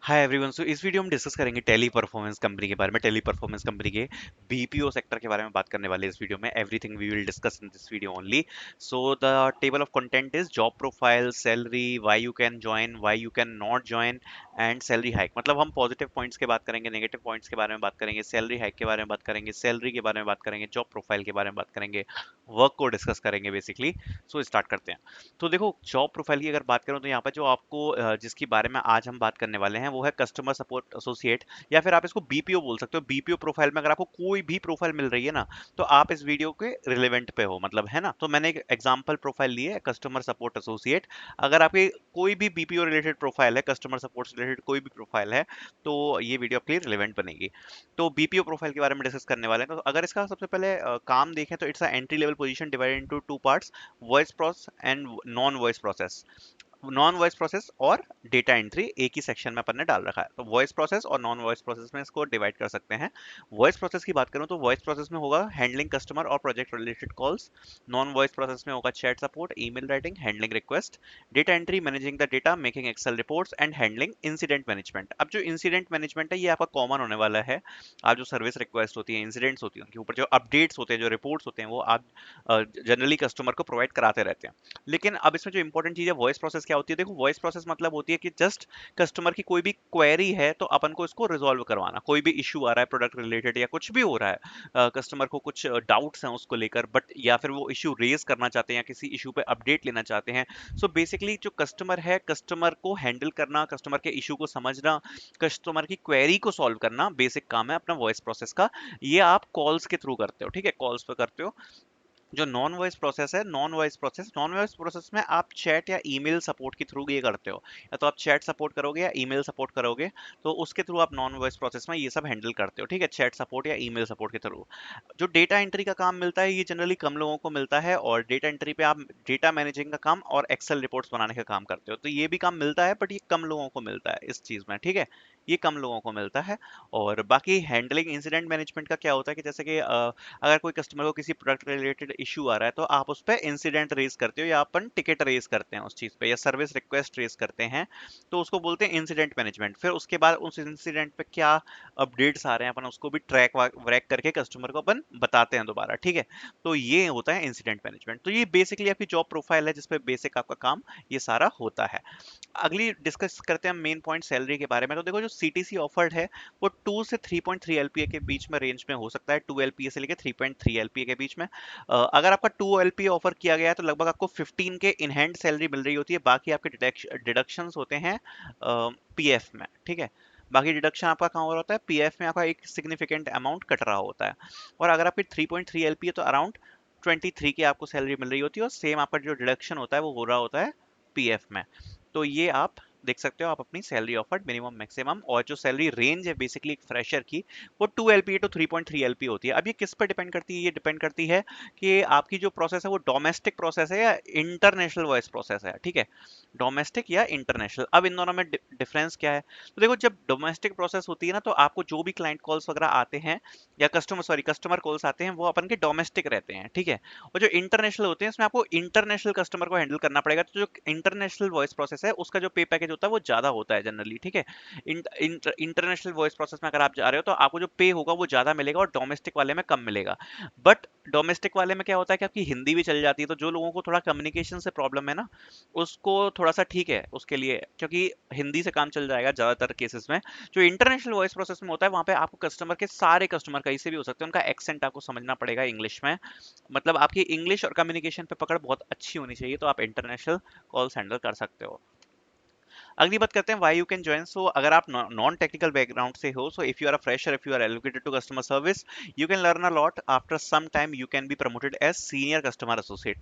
Hi everyone. सो इस video में discuss करेंगे टेली परफॉर्मेंस कंपनी के बारे में। टेली परफॉर्मेंस कंपनी के बीपीओ सेक्टर के बारे में बात करने वाले हैं इस वीडियो में। Everything we will discuss in this video only. So the table of content is job profile, salary, why you can join, why you can not join and salary hike. मतलब हम पॉजिटिव पॉइंट्स के बात करेंगे, negative points के बारे में बात करेंगे, सैलरी हाइक के बारे में बात करेंगे, सैलरी के बारे में बात करेंगे, जॉब प्रोफाइल के बारे में बात करेंगे, वर्क को डिस्कस करेंगे बेसिकली। सो स्टार्ट करते हैं। तो देखो, जॉब प्रोफाइल की अगर बात करूं तो यहाँ पर जो आपको जिसके बारे में आज हम बात करने वाले हैं वो है कस्टमर सपोर्ट एसोसिएट, या फिर आप इसको बीपीओ बोल सकते हो। बीपीओ प्रोफाइल में अगर आपको कोई भी प्रोफाइल मिल रही है ना, तो आप इस वीडियो के रिलेवेंट पे हो, मतलब है ना। तो मैंने एक एग्जांपल प्रोफाइल ली है, कस्टमर सपोर्ट एसोसिएट। अगर आपके कोई भी बीपीओ रिलेटेड प्रोफाइल है, कस्टमर सपोर्ट से रिलेटेड कोई भी प्रोफाइल है, तो ये वीडियो आपके लिए रिलेवेंट बनेगी। तो बीपीओ प्रोफाइल के बारे में डिस्कस करने वाले हैं। तो अगर इसका सबसे पहले काम देखें तो it's entry level position divided into two parts, voice process and non voice process. Non voice process और डेटा एंट्री एक ही सेक्शन में अपन ने डाल रखा है। तो वॉइस प्रोसेस और नॉन वॉइस प्रोसेस में इसको डिवाइड कर सकते हैं। वॉइस प्रोसेस की बात करूं तो वॉइस प्रोसेस में होगा हैंडलिंग कस्टमर और project related calls. Non voice process में होगा chat support, email writing, handling request. Data entry, managing the data, making excel reports and handling incident management. अब जो इंसिडेंट मैनेजमेंट है ये आपका कॉमन होने वाला है। आप जो सर्विस रिक्वेस्ट होती है, इंसिडेंट्स होती है, उनके ऊपर जो अपडेट्स होते हैं, जो रिपोर्ट्स होते हैं, वो आप जनरली कस्टमर को प्रोवाइड कराते रहते हैं। लेकिन अब इसमें जो इंपॉर्टेंट चीज है वॉइस प्रोसेस क्या होती है। देखो, वॉइस प्रोसेस मतलब होती है कि जस्ट कस्टमर की कोई भी क्वेरी है तो अपन को इसको रिजॉल्व करवाना। कोई भी इशू आ रहा है प्रोडक्ट रिलेटेड या कुछ भी हो रहा है, कस्टमर को कुछ डाउट्स हैं उसको लेकर, बट या फिर वो इशू रेज करना चाहते हैं या किसी इशू पे अपडेट लेना चाहते हैं। सो बेसिकली जो कस्टमर है, कस्टमर को हैंडल करना, कस्टमर के इशू को समझना, कस्टमर की क्वेरी को सॉल्व करना बेसिक काम है अपना वॉइस प्रोसेस का। ये आप कॉल्स के थ्रू करते हो, ठीक है, कॉल्स पे करते हो। जो नॉन वॉइस प्रोसेस में आप चैट या ईमेल सपोर्ट के थ्रू ये करते हो। या तो आप चैट सपोर्ट करोगे या ईमेल सपोर्ट करोगे, तो उसके थ्रू आप नॉन वॉइस प्रोसेस में ये सब हैंडल करते हो, ठीक है, चैट सपोर्ट या ईमेल सपोर्ट के थ्रू। जो डेटा एंट्री का काम मिलता है ये जनरली कम लोगों को मिलता है, और डेटा एंट्री पे आप डेटा मैनेजिंग का काम और एक्सेल रिपोर्ट्स बनाने का काम करते हो। तो ये भी काम मिलता है, बट ये कम लोगों को मिलता है इस चीज में, ठीक है, ये कम लोगों को मिलता है। और बाकी हैंडलिंग इंसिडेंट मैनेजमेंट का क्या होता है कि जैसे कि अगर कोई कस्टमर को किसी प्रोडक्ट रिलेटेड इशू आ रहा है तो आप उस पर इंसिडेंट रेज करते हो, या अपन टिकट रेज करते हैं उस चीज पे, या सर्विस रिक्वेस्ट रेज करते हैं, तो उसको बोलते हैं इंसिडेंट मैनेजमेंट। फिर उसके बाद उस इंसिडेंट पे क्या अपडेट्स आ रहे हैं अपन उसको भी ट्रैक व्रैक करके कस्टमर को अपन बताते हैं दोबारा, ठीक है। तो ये होता है इंसिडेंट मैनेजमेंट। तो ये बेसिकली आपकी जॉब प्रोफाइल है जिसपे बेसिक आपका काम ये सारा होता है। अगली डिस्कस करते हैं मेन पॉइंट सैलरी के बारे में। तो देखो, जो सीटीसी ऑफर्ड है वो 2 से 3.3 एलपीए के बीच में रेंज में हो सकता है। 2 एलपीए से लेके 3.3 एलपीए के बीच में। अगर आपका 2 एलपीए ऑफर किया गया है तो लगभग आपको 15 के इन हैंड सैलरी मिल रही होती है। बाकी आपके डिडक्शंस होते हैं पीएफ में, ठीक है। बाकी डिडक्शन आपका कहाँ हो रहा होता है, पीएफ में आपका एक सिग्निफिकेंट अमाउंट कट रहा होता है। और अगर आपकी 3.3 एलपीए तो अराउंड 23 की आपको सैलरी मिल रही होती है, और सेम आपका जो डिडक्शन होता है वो हो रहा होता है पीएफ में। तो ये आप देख सकते हो, आप अपनी सैलरी ऑफर्ड मिनिमम मैक्सिमम, और जो सैलरी रेंज है बेसिकली एक फ्रेशर की, वो 2 एलपीए टू 3.3 एलपीए होती है। अब ये किस पर डिपेंड करती है, ये डिपेंड करती है कि आपकी जो प्रोसेस है वो डोमेस्टिक प्रोसेस है या इंटरनेशनल वॉइस प्रोसेस है, ठीक है, डोमेस्टिक या इंटरनेशनल। अब इन दोनों में डिफरेंस क्या है। तो देखो, जब डोमेस्टिक प्रोसेस होती है ना, तो आपको जो भी क्लाइंट कॉल्स वगैरह आते हैं या कस्टमर कॉल्स आते हैं वो अपन के डोमेस्टिक रहते हैं, ठीक है। और जो इंटरनेशनल होते हैं इसमें आपको इंटरनेशनल कस्टमर को हैंडल करना पड़ेगा। तो जो इंटरनेशनल वॉइस प्रोसेस है उसका जो पे पैकेज होता है वो ज्यादा होता है जनरली, ठीक है। इंटरनेशनल वॉइस प्रोसेस में अगर आप जा रहे हो तो आपको जो पे होगा वो ज्यादा मिलेगा और डोमेस्टिक वाले में कम मिलेगा। बट डोमेस्टिक वाले में क्या होता है कि आपकी हिंदी भी चल जाती है, तो जो लोगों को थोड़ा कम्युनिकेशन से प्रॉब्लम है ना, उसको थोड़ा सा ठीक है उसके लिए, क्योंकि हिंदी से काम चल जाएगा ज्यादातर केसेस में। जो इंटरनेशनल वॉइस प्रोसेस में होता है वहां पे आपको कस्टमर के सारे कस्टमर कहीं से भी हो सकते हैं, उनका एक्सेंट आपको समझना पड़ेगा इंग्लिश में। मतलब आपकी इंग्लिश और कम्युनिकेशन पे पकड़ बहुत अच्छी होनी चाहिए, तो आप इंटरनेशनल कॉल्स हैंडल कर सकते हो। अगली बात करते हैं why you can join. So अगर आप नॉन टेक्निकल बैकग्राउंड से हो, so if you are a fresher, if you are allocated to customer service, you can learn a lot. After some time you can be promoted as senior customer associate.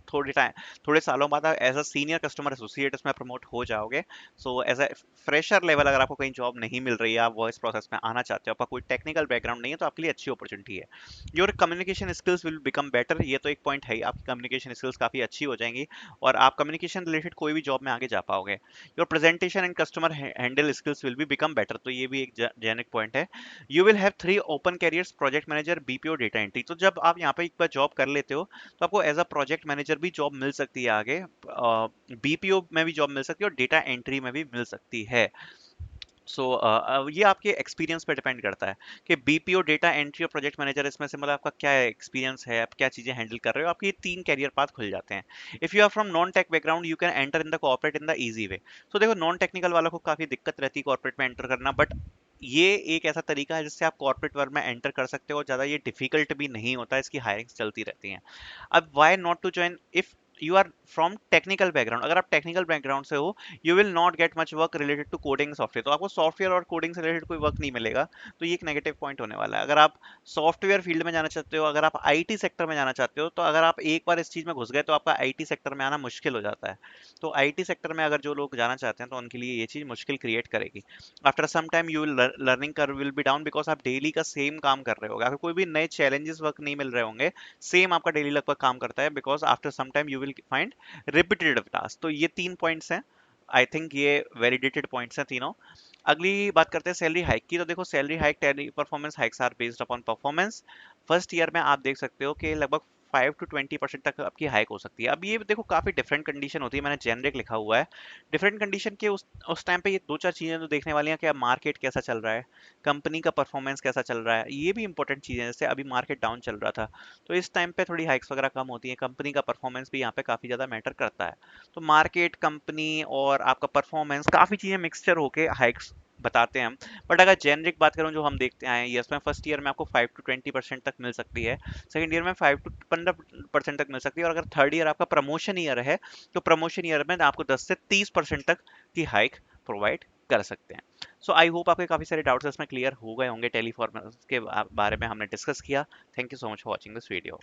थोड़े सालों बाद आप as a senior customer associate इसमें promote हो जाओगे। So as a fresher level अगर आपको कहीं जॉब नहीं मिल रही है, आप वॉइस प्रोसेस में आना चाहते हो, आपका कोई टेक्निकल बैकग्राउंड नहीं है, तो आपके लिए अच्छी अपॉर्चुनिटी है। Your communication skills will become better. ये तो एक पॉइंट है ही, आपकी कम्युनिकेशन स्किल्स काफी अच्छी हो जाएंगी और आप कम्युनिकेशन रिलेटेड कोई भी जॉब में आगे जा पाओगे। Your presentation and customer handle skills will be become better. तो ये भी एक जेनिक पॉइंट है। You will have 3 open carriers, project manager, BPO, data entry. तो जब आप यहाँ पे एक बार जॉब कर लेते हो तो आपको एज अ प्रोजेक्ट मैनेजर भी जॉब मिल सकती है आगे, बीपीओ में भी जॉब मिल सकती है और डेटा एंट्री में भी मिल सकती है। सो ये आपके एक्सपीरियंस पे डिपेंड करता है कि बीपीओ, डेटा एंट्री और प्रोजेक्ट मैनेजर, इसमें से मतलब आपका क्या एक्सपीरियंस है, आप क्या चीजें हैंडल कर रहे हो, आपके ये तीन कैरियर पाथ खुल जाते हैं। If you are from non tech background you can enter in the corporate in the easy way. तो देखो नॉन टेक्निकल वालों को काफी दिक्कत रहती है कॉर्पोरेट में एंटर करना, बट ये एक ऐसा तरीका है जिससे आप कॉर्पोरेट वर्ल्ड में एंटर कर सकते हो, ज्यादा ये डिफिकल्ट भी नहीं होता है, इसकी हायरिंग्स चलती रहती हैं। अब why not to join if you are from technical background, अगर आप टेक्निकल बैकग्राउंड से हो, you will not get much work related to coding software, तो आपको सॉफ्टवेयर और कोडिंग से रिलेटेड कोई वर्क नहीं मिलेगा। तो ये एक नेगेटिव पॉइंट होने वाला है। अगर आप सॉफ्टवेयर फील्ड में जाना चाहते हो, अगर आप आईटी सेक्टर में जाना चाहते हो, तो अगर आप एक बार इस चीज में घुस गए तो आपका आईटी सेक्टर में आना मुश्किल हो जाता है। तो आईटी सेक्टर में अगर जो लोग जाना चाहते हैं तो उनके लिए ये चीज मुश्किल क्रिएट करेगी। After some time you will learning curve will be down, because आप डेली का सेम काम कर रहे होगे, आपको कोई भी नए चैलेंजेस वर्क नहीं मिल रहे होंगे, सेम आपका डेली लगभग काम करता है, because after some time you will find repetitive task. तो ये तीन पॉइंट्स हैं, आई थिंक ये वैलिडेटेड पॉइंट्स हैं तीनों। अगली बात करते हैं सैलरी हाइक की। तो देखो salary hike, tally performance hikes are based upon performance. First year में आप देख सकते हो कि लगभग 5 to 20% तक आपकी हाइक हो सकती है। अब ये देखो काफी डिफरेंट कंडीशन होती है, मैंने जेनरिक लिखा हुआ है। डिफरेंट कंडीशन के उस टाइम पे ये दो चार चीजें तो देखने वाली हैं कि अब मार्केट कैसा चल रहा है, कंपनी का परफॉर्मेंस कैसा चल रहा है, ये भी इंपॉर्टेंट चीजें हैं। जैसे अभी मार्केट डाउन चल रहा था तो इस टाइम पे थोड़ी हाइक्स वगैरह कम होती है, कंपनी का परफॉर्मेंस भी यहाँ पे काफी ज्यादा मैटर करता है। तो मार्केट, कंपनी और आपका परफॉर्मेंस, काफी चीजें मिक्सचर होके हाइक्स बताते हैं हम। बट अगर जेनरिक बात करूं जो हम देखते आए हैं, यस में फर्स्ट ईयर में आपको 5 to 20% तक मिल सकती है, सेकंड ईयर में 5 to 15% तक मिल सकती है, और अगर थर्ड ईयर आपका प्रमोशन ईयर है तो प्रमोशन ईयर में आपको 10 से 30% तक की हाइक प्रोवाइड कर सकते हैं। सो आई होप आपके काफी सारे डाउट्स इसमें क्लियर हो गए होंगे, टेलीफॉर्मेट के बारे में हमने डिस्कस किया। Thank you so much for watching this video.